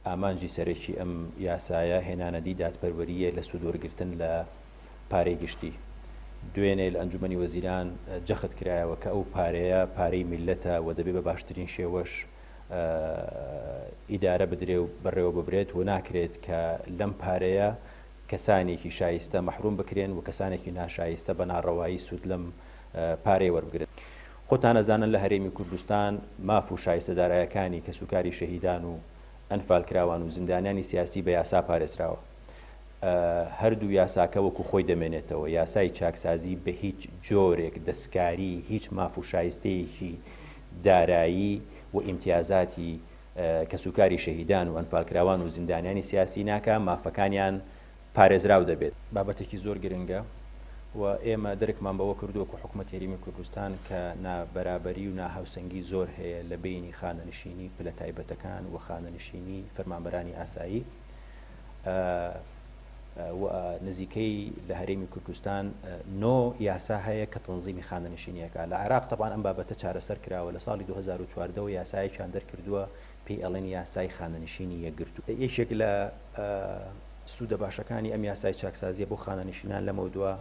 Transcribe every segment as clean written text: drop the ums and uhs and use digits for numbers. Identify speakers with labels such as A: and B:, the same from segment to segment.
A: ئامانجی سەرێکی ئەم یاسایە هێنانەدی دادپەروەریە لە سوودوەرگرتن لە پارەی گشتی. دوێنێ لە ئەنجومەنی وەزیران جەخت کرایەوە کە ئەو پارەیە پارەی میلەتە و دەبێت بە باشترین شێوەش ئیدارە بدرێ و بەڕێوە ببرێت و ناکرێت کە لەم پارەیە کەسانێکی شایستە مەحروم بکرێن و کەسانێکی ناشایستە بە ناڕەوایی سوود لەم پارەی وەربگرێت. خۆتان ئەزانن لە هەرێمی کوردستان ماف و شایستەدارایەکانی کە سوکاری شەهیدان و ئەنفال کراوان و زیندانیانی سیاسی بە یاسا پارێزراوە. هەردوو یاساکە وەکو خۆی دەمێنێتەوە. یاسای چاکسازی بە هیچ جۆرێک دەستکاری هیچ ماف و شایستەیەکی دارایی و ئیمتیازاتی کە سوکاری شەهیدان و ئەنفالکراوان و زیندانیانی سیاسی ناکە مافەکانیان پارێزراو دەبێت. بابەتێکی زۆر گرنگە و ئێمە دەرکمان بەوە کردووەکو حکوومەت هەرێمی کوردستان کە نابەرابەری و ناهاوسەنگی زۆر هەیە لە بینی خانەنشینی پلە تایبەتەکان و خانەنشینی فەرمانبەرانی ئاسایی و نزیکەی لە هەرێمی کوردستان 9 یاسا هەیە کە تەنزیمی خانەنشینیەکە. لە عێراق طبعاً ئەم بابەتە چارەسەر کراوە لە ساڵی 2014 یاسایەکیان دەرکردووە پێی ئەڵێن یاسای خانەنشینی یەکگرتو. یەکێک لە سوودە باشەکانی ئەم یاسای چاکسازیە بۆ خانەنشینان لەمە دووە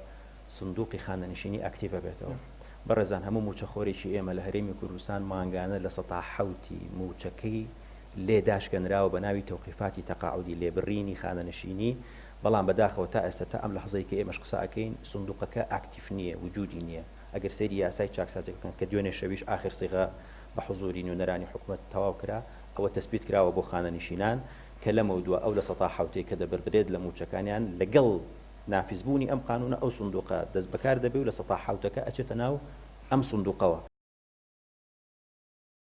A: سندوقی خانەنشینی ئاکتیڤە بێتەوە. بەڕێزان هەموو موچەخۆرێکی ئێمە لە هەرێمی کوردستان مانگانە لە 170 موچەکەی لێ داشکەنراوە بە ناوی تەوقیفاتی تەقاعودی لێبڕینی خانەنشینی، بەڵام بەداخەوە تا ئێستا تا ئەم لەحظەی کە ئێمەش قسە ئەکەین سندوقەکە ئاکتیڤ نییە، وجودی نییە. ئەگەر سەیری یاسای چاکسازی بکەن کە دوێنێ شەویش ئاخر سیغە بە حوزوری نوێنەرانی حکوومەت تەواو کرا، ئەوە تەسبیت کراوە بۆ خانەنشینان کە لەمە دووە ئەو لە 170 کە دەبردرێت لە موچەکانیان لەگەڵ نافیزبوونی ئەم قانونە ئەو سندوقە دەست بەکار دەبێت و لە 170 ئەچێتە ناو ئەم سندوقەوە.